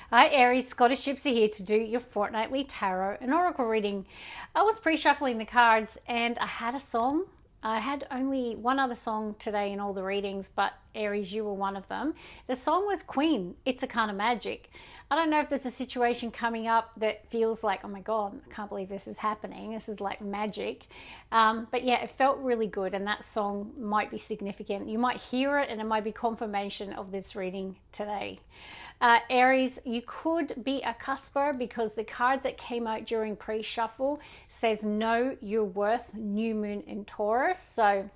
Hi Aries, Scottish Gypsy here to do your fortnightly tarot and oracle reading. I was pre-shuffling the cards and I had a song. I had only one other song today in all the readings, but Aries, you were one of them. The song was Queen, It's a Kind of Magic. I don't know if there's a situation coming up that feels like, oh my God, I can't believe this is happening. This is like magic. But yeah, it felt really good, and that song might be significant. You might hear it and it might be confirmation of this reading today. Aries, you could be a cusper because the card that came out during pre-shuffle says know your worth, new moon in Taurus. So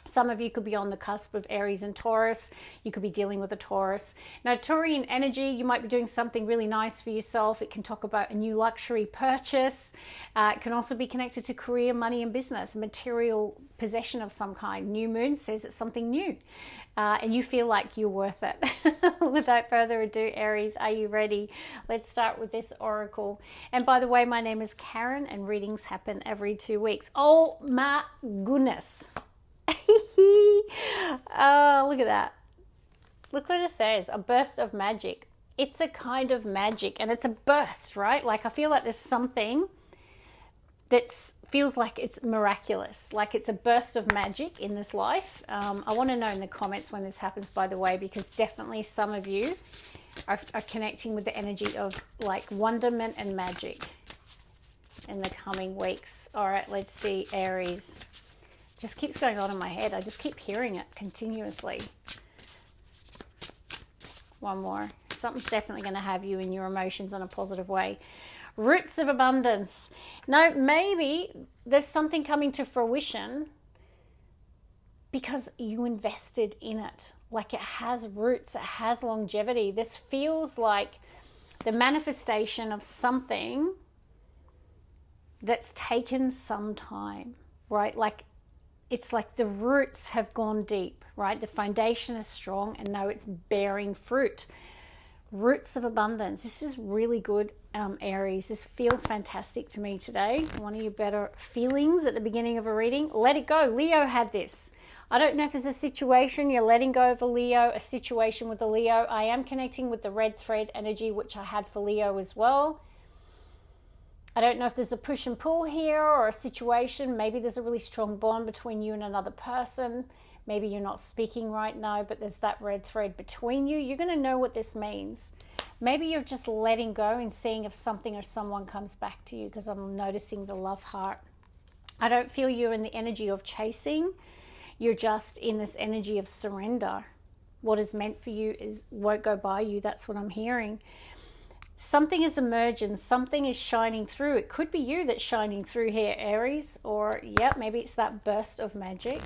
some of you could be on the cusp of Aries and Taurus. You could be dealing with a Taurus. Now, Taurian energy, you might be doing something really nice for yourself. It can talk about a new luxury purchase. It can also be connected to career, money, and business, material possession of some kind. New moon says it's something new. And you feel like you're worth it. Without further ado, Aries, are you ready? Let's start with this oracle. And by the way, my name is Karen and readings happen every 2 weeks. Oh my goodness. Oh, look at that. Look what it says, a burst of magic. It's a kind of magic, and it's a burst, right? Like I feel like there's something that feels like it's miraculous, like it's a burst of magic in this life. I want to know in the comments when this happens, by the way, because definitely some of you are connecting with the energy of like wonderment and magic in the coming weeks. All right, let's see, Aries. Just keeps going on in my head. I just keep hearing it continuously. One more. Something's definitely going to have you in your emotions in a positive way. Roots of abundance. Now, maybe there's something coming to fruition because you invested in it. Like it has roots, it has longevity. This feels like the manifestation of something that's taken some time, right? Like it's like the roots have gone deep, right? The foundation is strong and now it's bearing fruit. Roots of abundance. This is really good, Aries. This feels fantastic to me today. One of your better feelings at the beginning of a reading. Let it go. Leo had this. I don't know if there's a situation you're letting go of a Leo, a situation with a Leo. I am connecting with the red thread energy, which I had for Leo as well. I don't know if there's a push and pull here or a situation. Maybe there's a really strong bond between you and another person. Maybe you're not speaking right now, but there's that red thread between you. You're going to know what this means. Maybe you're just letting go and seeing if something or someone comes back to you, because I'm noticing the love heart. I don't feel you're in the energy of chasing. You're just in this energy of surrender. What is meant for you won't go by you. That's what I'm hearing. Something is emerging, something is shining through. It could be you that's shining through here, Aries, or maybe it's that burst of magic.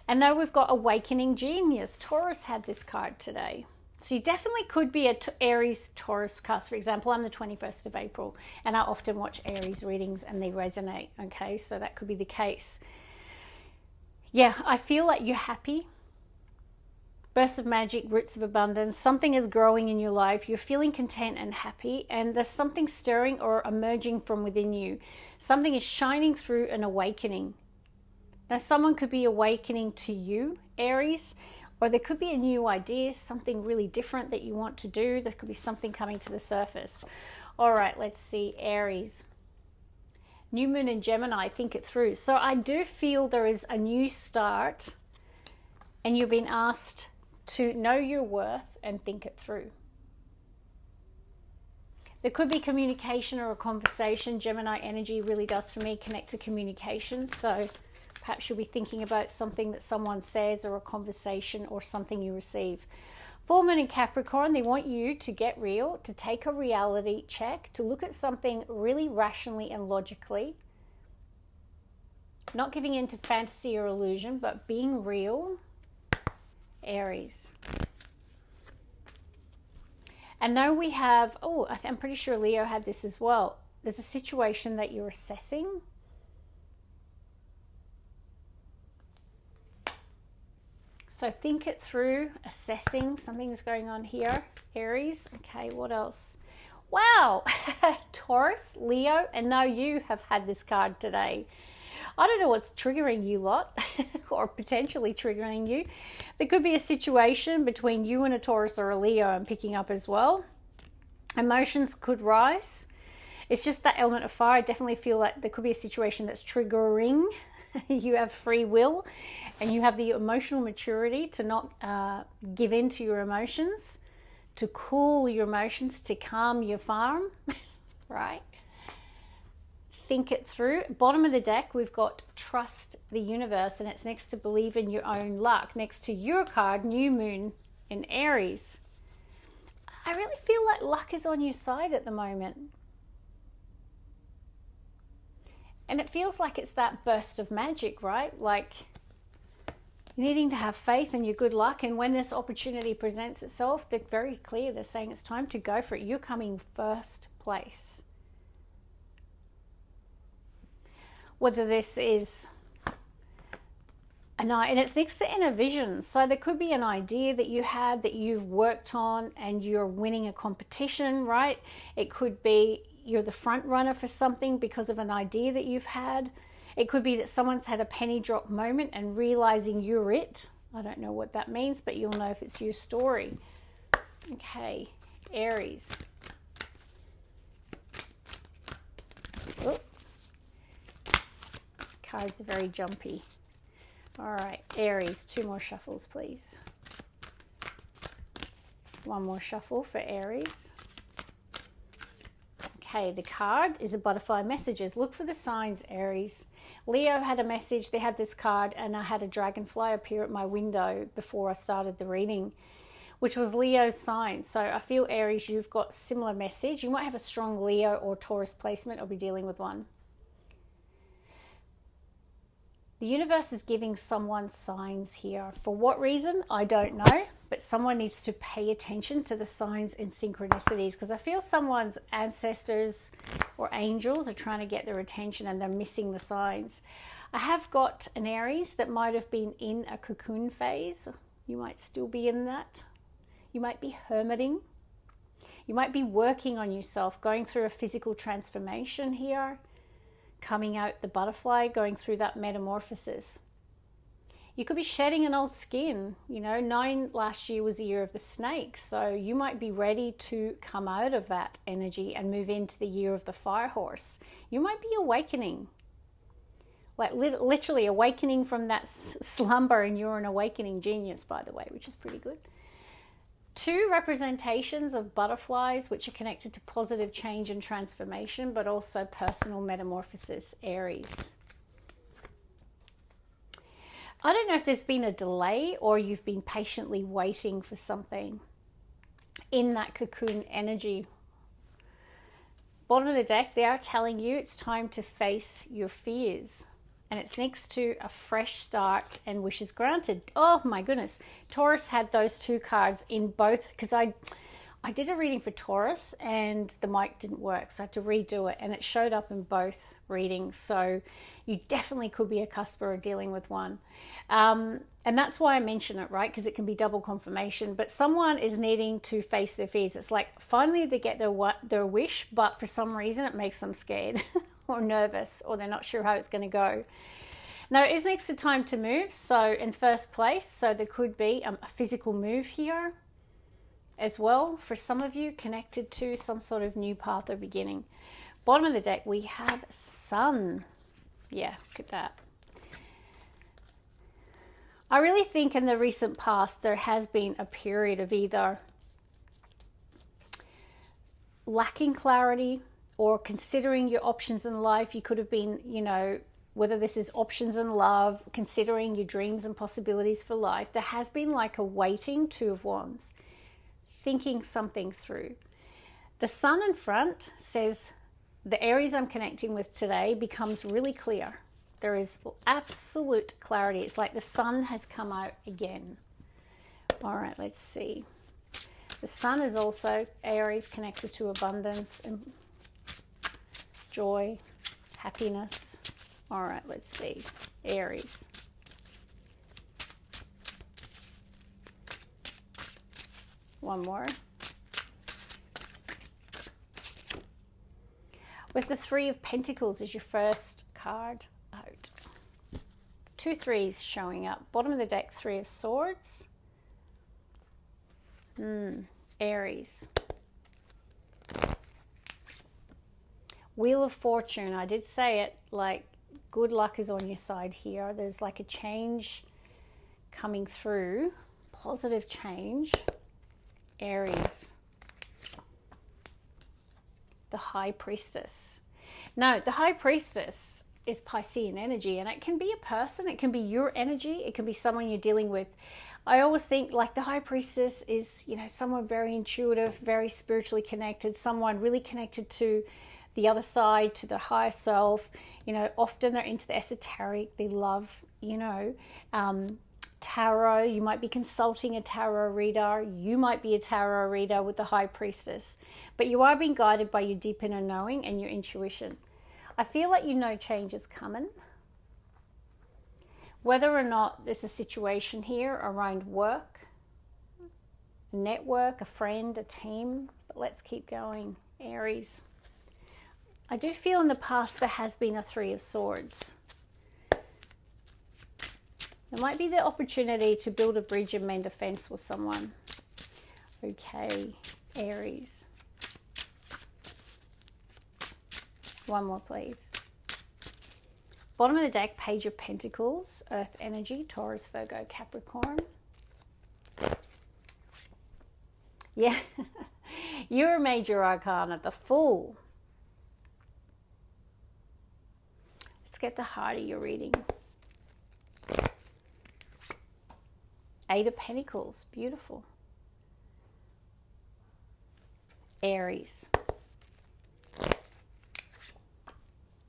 And now we've got awakening genius. Taurus had this card today. So you definitely could be a Aries Taurus cusp. For example, I'm the 21st of April and I often watch Aries readings and they resonate. Okay, so that could be the case. Yeah, I feel like you're happy. Burst of magic, roots of abundance. Something is growing in your life. You're feeling content and happy, and there's something stirring or emerging from within you. Something is shining through and awakening. Now, someone could be awakening to you, Aries, or there could be a new idea, something really different that you want to do. There could be something coming to the surface. All right, let's see, Aries. New moon in Gemini, think it through. So I do feel there is a new start, and you've been asked to know your worth and think it through. There could be communication or a conversation. Gemini energy really does for me connect to communication. So perhaps you'll be thinking about something that someone says or a conversation or something you receive. Full moon in Capricorn, they want you to get real, to take a reality check, to look at something really rationally and logically. Not giving in to fantasy or illusion, but being real. Aries. And now we have, I'm pretty sure Leo had this as well. There's a situation that you're assessing. So think it through, assessing. Something's going on here, Aries. Okay, what else? Wow, Taurus, Leo, and now you have had this card today. I don't know what's triggering you lot or potentially triggering you. There could be a situation between you and a Taurus or a Leo I'm picking up as well. Emotions could rise. It's just that element of fire. I definitely feel like there could be a situation that's triggering. You have free will and you have the emotional maturity to not give in to your emotions, to cool your emotions, to calm your farm, right? Think it through. Bottom of the deck, we've got trust the universe, and it's next to believe in your own luck. Next to your card, new moon in Aries. I really feel like luck is on your side at the moment. And it feels like it's that burst of magic, right? Like needing to have faith in your good luck. And when this opportunity presents itself, they're very clear. They're saying it's time to go for it. You're coming first place. Whether this is and it's next to inner vision. So there could be an idea that you had that you've worked on and you're winning a competition, right? It could be you're the front runner for something because of an idea that you've had. It could be that someone's had a penny drop moment and realizing you're it. I don't know what that means, but you'll know if it's your story. Okay, Aries. Oh. Cards are very jumpy. All right, Aries, 2 more shuffles, please. 1 more shuffle for Aries. Okay, the card is a butterfly messages. Look for the signs, Aries. Leo had a message. They had this card, and I had a dragonfly appear at my window before I started the reading, which was Leo's sign. So I feel, Aries, you've got similar message. You might have a strong Leo or Taurus placement or be dealing with one. The universe is giving someone signs here. For what reason? I don't know. But someone needs to pay attention to the signs and synchronicities, because I feel someone's ancestors or angels are trying to get their attention and they're missing the signs. I have got an Aries that might have been in a cocoon phase. You might still be in that. You might be hermiting. You might be working on yourself, going through a physical transformation here. Coming out the butterfly, going through that metamorphosis. You could be shedding an old skin. You know, 9 last year was the year of the snake. So you might be ready to come out of that energy and move into the year of the fire horse. You might be awakening. Like literally awakening from that slumber, and you're an awakening genius, by the way, which is pretty good. 2 representations of butterflies, which are connected to positive change and transformation, but also personal metamorphosis, Aries. I don't know if there's been a delay or you've been patiently waiting for something in that cocoon energy. Bottom of the deck, they are telling you it's time to face your fears. And it's next to a fresh start and wishes granted. Oh my goodness. Taurus had those 2 cards in both, because I did a reading for Taurus and the mic didn't work. So I had to redo it, and it showed up in both readings. So you definitely could be a cusp or dealing with one. And that's why I mention it, right? Because it can be double confirmation. But someone is needing to face their fears. It's like finally they get their wish, but for some reason it makes them scared. Or nervous, or they're not sure how it's going to go. Now, it is next to time to move, so in first place, so there could be a physical move here as well for some of you, connected to some sort of new path or beginning. Bottom of the deck, we have Sun. Yeah, look at that. I really think in the recent past there has been a period of either lacking clarity or considering your options in life. You could have been, you know, whether this is options in love, considering your dreams and possibilities for life. There has been like a waiting, 2 of Wands, thinking something through. The Sun in front says the Aries I'm connecting with today becomes really clear. There is absolute clarity. It's like the sun has come out again. All right, let's see. The Sun is also Aries, connected to abundance and joy, happiness. All right, let's see. Aries. One more. With the 3 of Pentacles as your first card out. 2 threes showing up. Bottom of the deck, 3 of Swords. Aries. Wheel of Fortune. I did say it, like, good luck is on your side here. There's like a change coming through. Positive change. Aries. The High Priestess. No, the High Priestess is Piscean energy, and it can be a person, it can be your energy, it can be someone you're dealing with. I always think like the High Priestess is, you know, someone very intuitive, very spiritually connected, someone really connected to the other side, to the higher self. You know, often they're into the esoteric, they love, you know, tarot. You might be consulting a tarot reader, you might be a tarot reader with the High Priestess, but you are being guided by your deep inner knowing and your intuition. I feel like you know change is coming. Whether or not there's a situation here around work, a network, a friend, a team, but let's keep going, Aries. I do feel in the past there has been a 3 of Swords. There might be the opportunity to build a bridge and mend a fence with someone. Okay, Aries. One more, please. Bottom of the deck, Page of Pentacles, Earth energy, Taurus, Virgo, Capricorn. Yeah, you're a major arcana, the Fool. Let's get the heart of your reading. 8 of Pentacles, beautiful. Aries.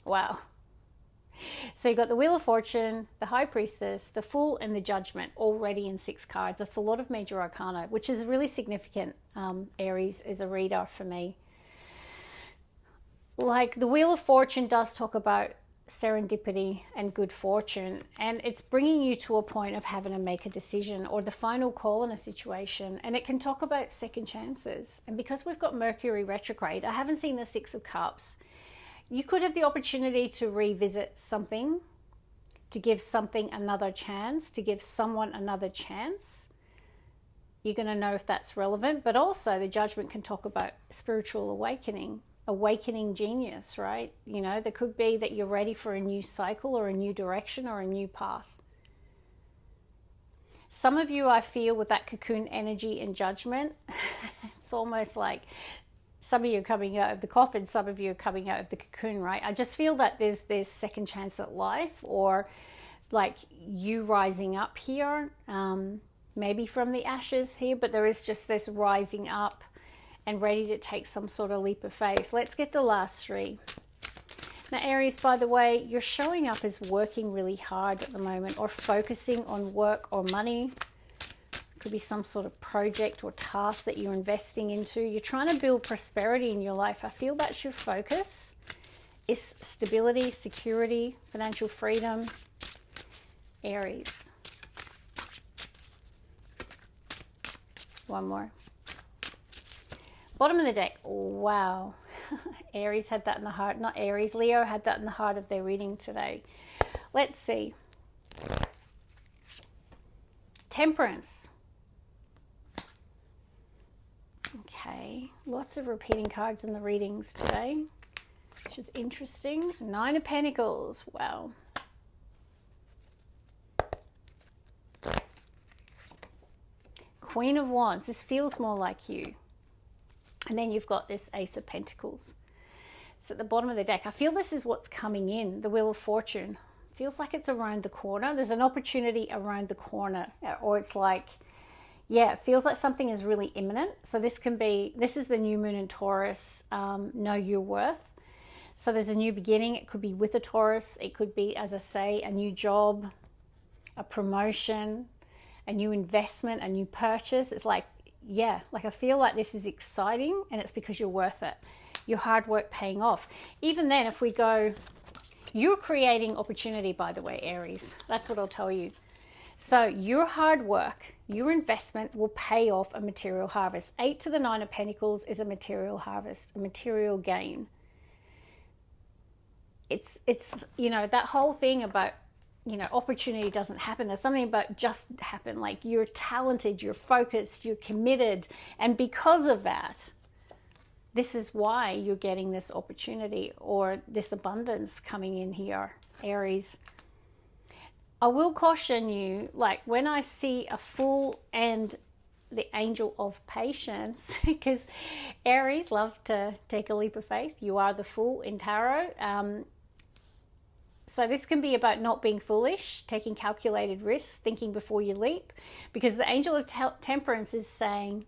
Wow. So you've got the Wheel of Fortune, the High Priestess, the Fool, and the Judgment already in 6 cards. That's a lot of major arcana, which is really significant, Aries, as a reader for me. Like the Wheel of Fortune does talk about serendipity and good fortune, and it's bringing you to a point of having to make a decision or the final call in a situation, and it can talk about second chances. And because we've got Mercury retrograde, I haven't seen the 6 of Cups. You could have the opportunity to revisit something, to give something another chance, to give someone another chance. You're going to know if that's relevant, but also the Judgment can talk about spiritual awakening genius, right? You know, there could be that you're ready for a new cycle or a new direction or a new path. Some of you, I feel, with that cocoon energy and Judgment, it's almost like some of you are coming out of the coffin, some of you are coming out of the cocoon, right? I just feel that there's second chance at life, or like you rising up here, maybe from the ashes here, but there is just this rising up and ready to take some sort of leap of faith. Let's get the last 3. Now, Aries, by the way, you're showing up as working really hard at the moment, or focusing on work or money. Could be some sort of project or task that you're investing into. You're trying to build prosperity in your life. I feel that's your focus. Is stability, security, financial freedom. Aries. One more. Bottom of the deck. Wow. Aries had that in the heart. Not Aries. Leo had that in the heart of their reading today. Let's see. Temperance. Okay, lots of repeating cards in the readings today, which is interesting. 9 of Pentacles, wow. Queen of Wands, this feels more like you. And then you've got this Ace of Pentacles. So at the bottom of the deck, I feel this is what's coming in, the Wheel of Fortune. Feels like it's around the corner. There's an opportunity around the corner, or it's like, yeah, it feels like something is really imminent. So this is the new moon in Taurus, know your worth. So there's a new beginning. It could be with a Taurus. It could be, as I say, a new job, a promotion, a new investment, a new purchase. It's like, yeah, like I feel like this is exciting, and it's because you're worth it. Your hard work paying off. Even then, if we go, you're creating opportunity, by the way, Aries. That's what I'll tell you. So your hard work, your investment will pay off a material harvest. 8 to the 9 of Pentacles is a material harvest, a material gain. It's you know, that whole thing about opportunity doesn't happen. There's something about just happen. Like, you're talented, you're focused, you're committed. And because of that, this is why you're getting this opportunity or this abundance coming in here, Aries. I will caution you, like when I see a Fool and the Angel of Patience, because Aries love to take a leap of faith. You are the Fool in tarot. So this can be about not being foolish, taking calculated risks, thinking before you leap, because the Angel of Temperance is saying,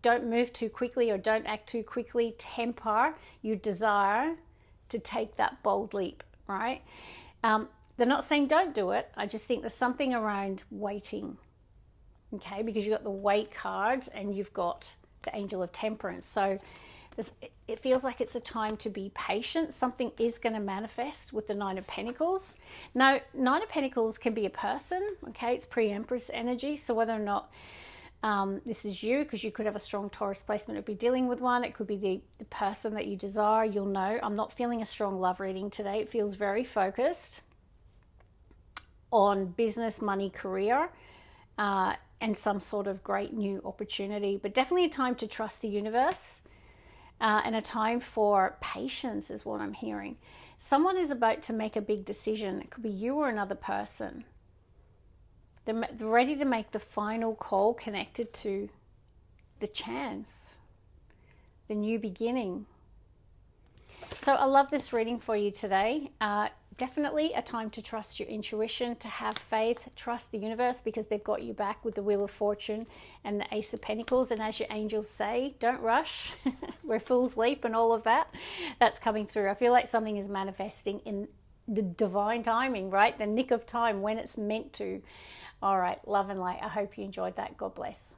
don't move too quickly or don't act too quickly. Temper your desire to take that bold leap, right? They're not saying don't do it. I just think there's something around waiting, okay? Because you've got the Wait card and you've got the Angel of Temperance. So it feels like it's a time to be patient. Something is going to manifest with the Nine of Pentacles. Now, Nine of Pentacles can be a person, okay? It's pre-Empress energy. So whether or not this is you, because you could have a strong Taurus placement or be dealing with one. It could be the person that you desire. You'll know. I'm not feeling a strong love reading today. It feels very focused on business, money, career, and some sort of great new opportunity. But definitely a time to trust the universe. And a time for patience is what I'm hearing. Someone is about to make a big decision. It could be you or another person. They're ready to make the final call connected to the chance, the new beginning. So I love this reading for you today. Definitely a time to trust your intuition, to have faith, trust the universe, because they've got you back with the Wheel of Fortune and the Ace of Pentacles. And as your angels say, don't rush. Where fools leap and all of that. That's coming through. I feel like something is manifesting in the divine timing, right? The nick of time when it's meant to. All right, love and light. I hope you enjoyed that. God bless.